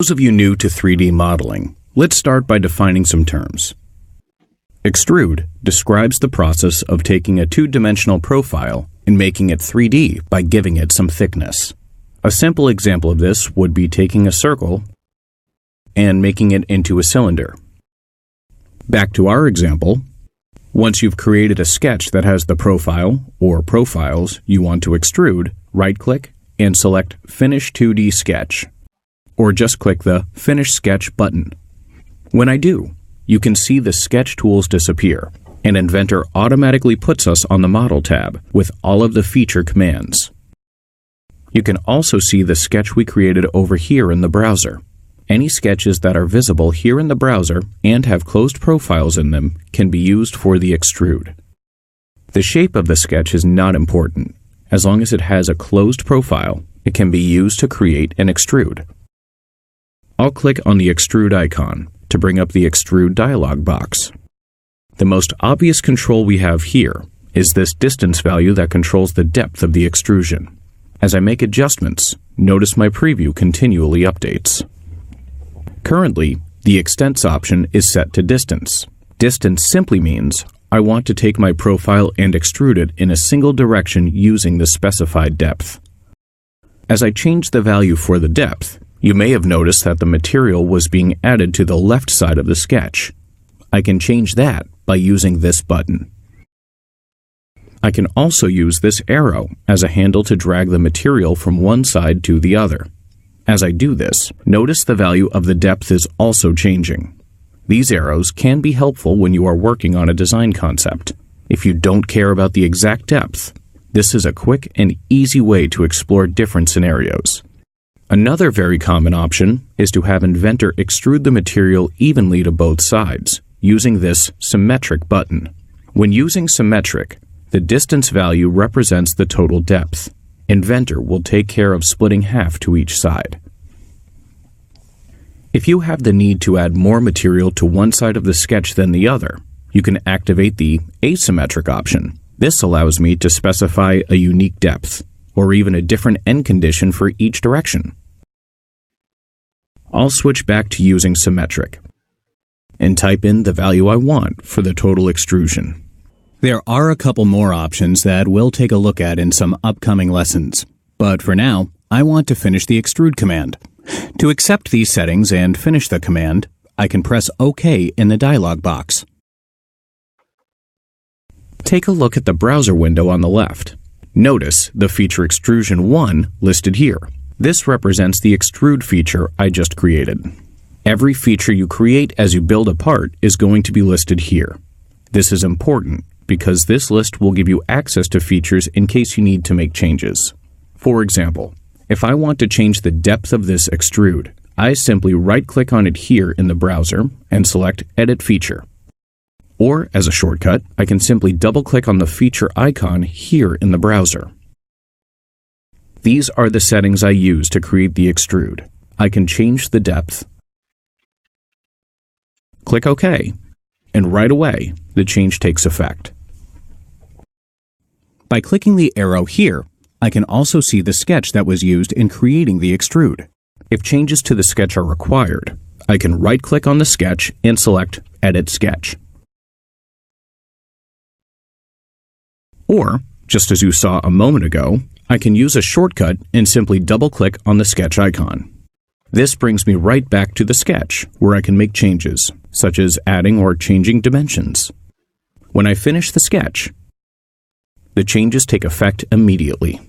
those of you new to 3D modeling, let's start by defining some terms. Extrude describes the process of taking a two-dimensional profile and making it 3D by giving it some thickness. A simple example of this would be taking a circle and making it into a cylinder. Back to our example, once you've created a sketch that has the profile or profiles you want to extrude, right-click and select Finish 2D Sketch, or just click the Finish Sketch button. When I do, you can see the sketch tools disappear, and Inventor automatically puts us on the Model tab with all of the feature commands. You can also see the sketch we created over here in the browser. Any sketches that are visible here in the browser and have closed profiles in them can be used for the extrude. The shape of the sketch is not important. As long as it has a closed profile, it can be used to create an extrude. I'll click on the extrude icon to bring up the extrude dialog box. The most obvious control we have here is this distance value that controls the depth of the extrusion. As I make adjustments, notice my preview continually updates. Currently, the extents option is set to distance. Distance simply means I want to take my profile and extrude it in a single direction using the specified depth. As I change the value for the depth, you may have noticed that the material was being added to the left side of the sketch. I can change that by using this button. I can also use this arrow as a handle to drag the material from one side to the other. As I do this, notice the value of the depth is also changing. These arrows can be helpful when you are working on a design concept. If you don't care about the exact depth, this is a quick and easy way to explore different scenarios. Another very common option is to have Inventor extrude the material evenly to both sides, using this symmetric button. When using symmetric, the distance value represents the total depth. Inventor will take care of splitting half to each side. If you have the need to add more material to one side of the sketch than the other, you can activate the asymmetric option. This allows me to specify a unique depth, or even a different end condition for each direction. I'll switch back to using symmetric and type in the value I want for the total extrusion. There are a couple more options that we'll take a look at in some upcoming lessons, but for now, I want to finish the extrude command. To accept these settings and finish the command, I can press OK in the dialog box. Take a look at the browser window on the left. Notice the feature Extrusion 1 listed here. This represents the extrude feature I just created. Every feature you create as you build a part is going to be listed here. This is important because this list will give you access to features in case you need to make changes. For example, if I want to change the depth of this extrude, I simply right-click on it here in the browser and select Edit Feature. Or, as a shortcut, I can simply double-click on the feature icon here in the browser. These are the settings I use to create the extrude. I can change the depth. Click OK, and right away, the change takes effect. By clicking the arrow here, I can also see the sketch that was used in creating the extrude. If changes to the sketch are required, I can right-click on the sketch and select Edit Sketch. Or, just as you saw a moment ago, I can use a shortcut and simply double-click on the sketch icon. This brings me right back to the sketch, where I can make changes, such as adding or changing dimensions. When I finish the sketch, the changes take effect immediately.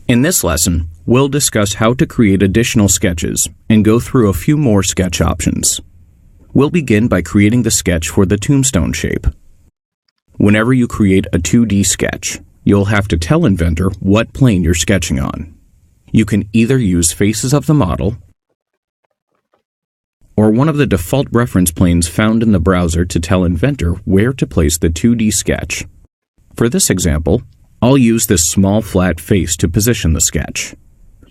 In this lesson, we'll discuss how to create additional sketches and go through a few more sketch options. We'll begin by creating the sketch for the tombstone shape. Whenever you create a 2D sketch, you'll have to tell Inventor what plane you're sketching on. You can either use faces of the model or one of the default reference planes found in the browser to tell Inventor where to place the 2D sketch. For this example, I'll use this small flat face to position the sketch.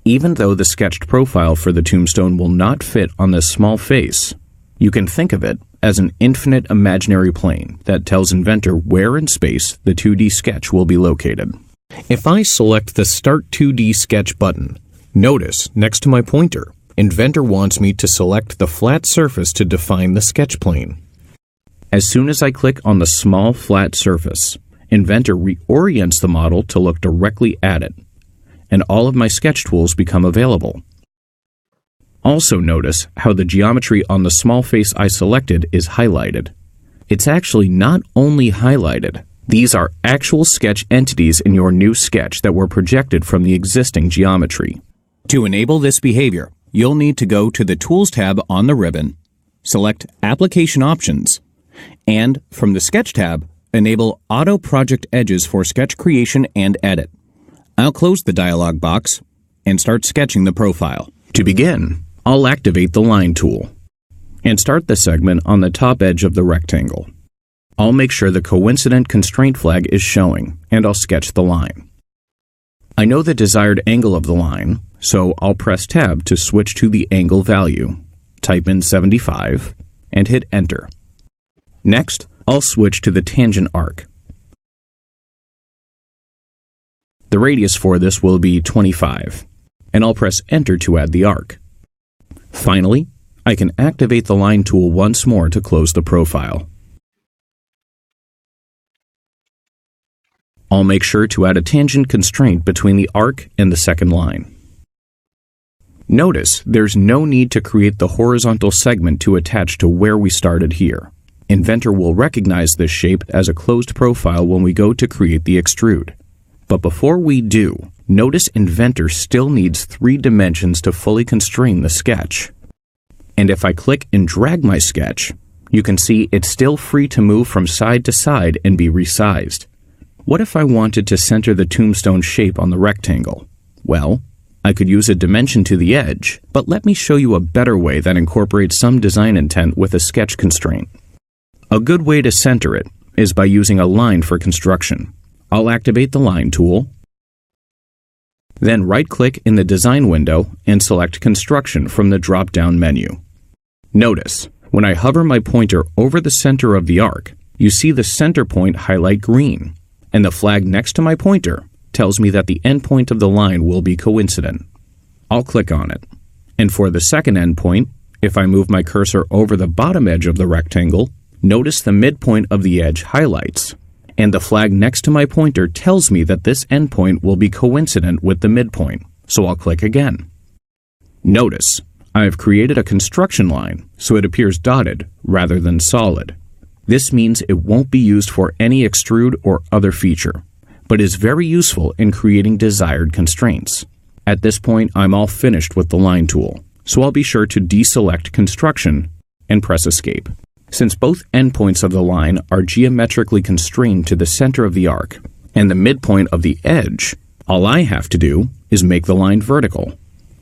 Even though the sketched profile for the tombstone will not fit on this small face, you can think of it as an infinite imaginary plane that tells Inventor where in space the 2D sketch will be located. If I select the Start 2D Sketch button, notice next to my pointer, Inventor wants me to select the flat surface to define the sketch plane. As soon as I click on the small flat surface, Inventor reorients the model to look directly at it, and all of my sketch tools become available. Also notice how the geometry on the small face I selected is highlighted. It's actually not only highlighted, these are actual sketch entities in your new sketch that were projected from the existing geometry. To enable this behavior, you'll need to go to the Tools tab on the ribbon, select Application Options, and from the Sketch tab, enable Auto Project Edges for sketch creation and edit. I'll close the dialog box and start sketching the profile. To begin, I'll activate the Line tool and start the segment on the top edge of the rectangle. I'll make sure the coincident constraint flag is showing, and I'll sketch the line. I know the desired angle of the line, so I'll press Tab to switch to the angle value, type in 75, and hit Enter. Next, I'll switch to the tangent arc. The radius for this will be 25, and I'll press Enter to add the arc. Finally, I can activate the Line tool once more to close the profile. I'll make sure to add a tangent constraint between the arc and the second line. Notice there's no need to create the horizontal segment to attach to where we started here. Inventor will recognize this shape as a closed profile when we go to create the extrude. But before we do, notice Inventor still needs 3 dimensions to fully constrain the sketch. And if I click and drag my sketch, you can see it's still free to move from side to side and be resized. What if I wanted to center the tombstone shape on the rectangle? Well, I could use a dimension to the edge, but let me show you a better way that incorporates some design intent with a sketch constraint. A good way to center it is by using a line for construction. I'll activate the Line tool, then right-click in the Design window and select Construction from the drop-down menu. Notice, when I hover my pointer over the center of the arc, you see the center point highlight green, and the flag next to my pointer tells me that the endpoint of the line will be coincident. I'll click on it, and for the second endpoint, if I move my cursor over the bottom edge of the rectangle, notice the midpoint of the edge highlights, and the flag next to my pointer tells me that this endpoint will be coincident with the midpoint, so I'll click again. Notice, I have created a construction line so it appears dotted rather than solid. This means it won't be used for any extrude or other feature, but is very useful in creating desired constraints. At this point, I'm all finished with the Line tool, so I'll be sure to deselect Construction and press Escape. Since both endpoints of the line are geometrically constrained to the center of the arc and the midpoint of the edge, all I have to do is make the line vertical.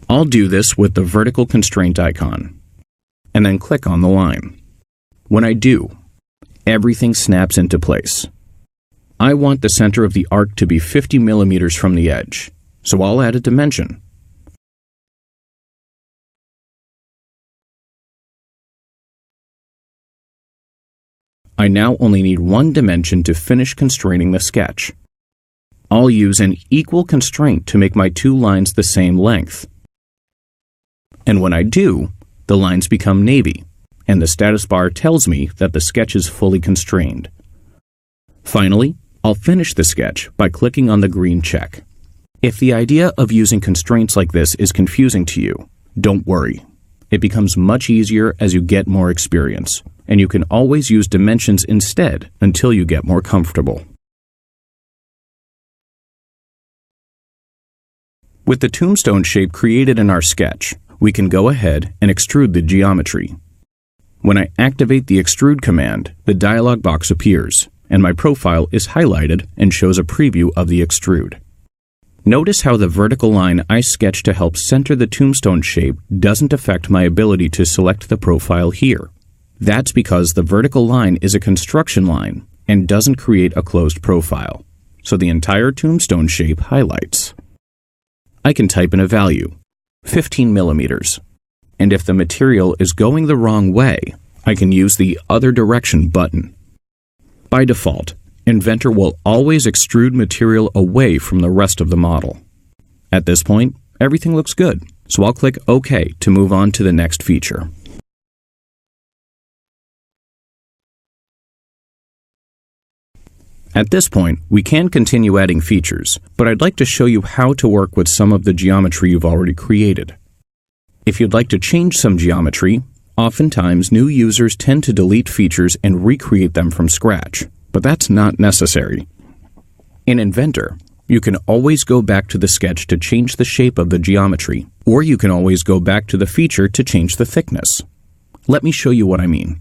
I'll do this with the vertical constraint icon, and then click on the line. When I do, everything snaps into place. I want the center of the arc to be 50 millimeters from the edge, so I'll add a dimension. I now only need 1 dimension to finish constraining the sketch. I'll use an equal constraint to make my 2 lines the same length. And when I do, the lines become navy, and the status bar tells me that the sketch is fully constrained. Finally, I'll finish the sketch by clicking on the green check. If the idea of using constraints like this is confusing to you, don't worry. It becomes much easier as you get more experience, and you can always use dimensions instead until you get more comfortable. With the tombstone shape created in our sketch, we can go ahead and extrude the geometry. When I activate the Extrude command, the dialog box appears, and my profile is highlighted and shows a preview of the extrude. Notice how the vertical line I sketched to help center the tombstone shape doesn't affect my ability to select the profile here. That's because the vertical line is a construction line and doesn't create a closed profile, so the entire tombstone shape highlights. I can type in a value, 15 millimeters, and if the material is going the wrong way, I can use the Other Direction button. By default, Inventor will always extrude material away from the rest of the model. At this point, everything looks good, so I'll click OK to move on to the next feature. At this point, we can continue adding features, but I'd like to show you how to work with some of the geometry you've already created. If you'd like to change some geometry, oftentimes new users tend to delete features and recreate them from scratch, but that's not necessary. In Inventor, you can always go back to the sketch to change the shape of the geometry, or you can always go back to the feature to change the thickness. Let me show you what I mean.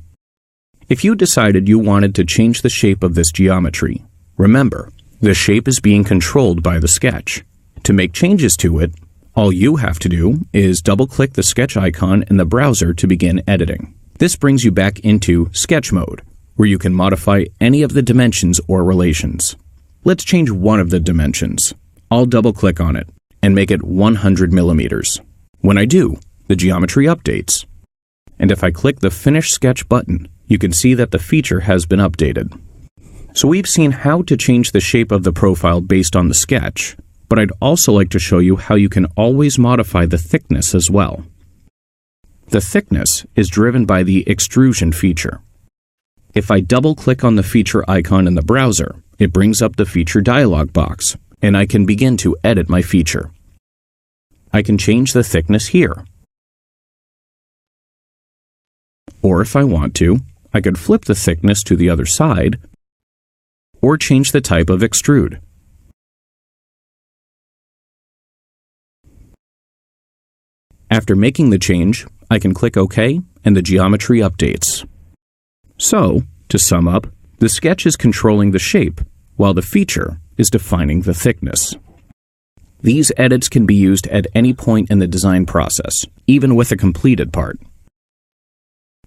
If you decided you wanted to change the shape of this geometry, remember, the shape is being controlled by the sketch. To make changes to it, all you have to do is double-click the sketch icon in the browser to begin editing. This brings you back into Sketch mode, where you can modify any of the dimensions or relations. Let's change one of the dimensions. I'll double-click on it and make it 100 millimeters. When I do, the geometry updates. And if I click the Finish Sketch button, you can see that the feature has been updated. So we've seen how to change the shape of the profile based on the sketch, but I'd also like to show you how you can always modify the thickness as well. The thickness is driven by the extrusion feature. If I double-click on the feature icon in the browser, it brings up the feature dialog box, and I can begin to edit my feature. I can change the thickness here. Or if I want to, I could flip the thickness to the other side, or change the type of extrude. After making the change, I can click OK and the geometry updates. So, to sum up, the sketch is controlling the shape, while the feature is defining the thickness. These edits can be used at any point in the design process, even with a completed part.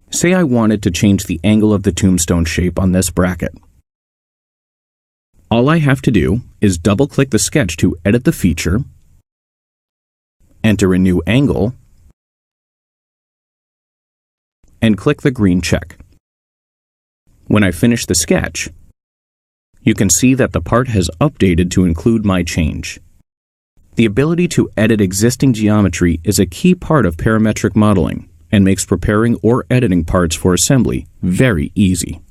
Say I wanted to change the angle of the tombstone shape on this bracket. All I have to do is double-click the sketch to edit the feature, enter a new angle, and click the green check. When I finish the sketch, you can see that the part has updated to include my change. The ability to edit existing geometry is a key part of parametric modeling and makes preparing or editing parts for assembly very easy.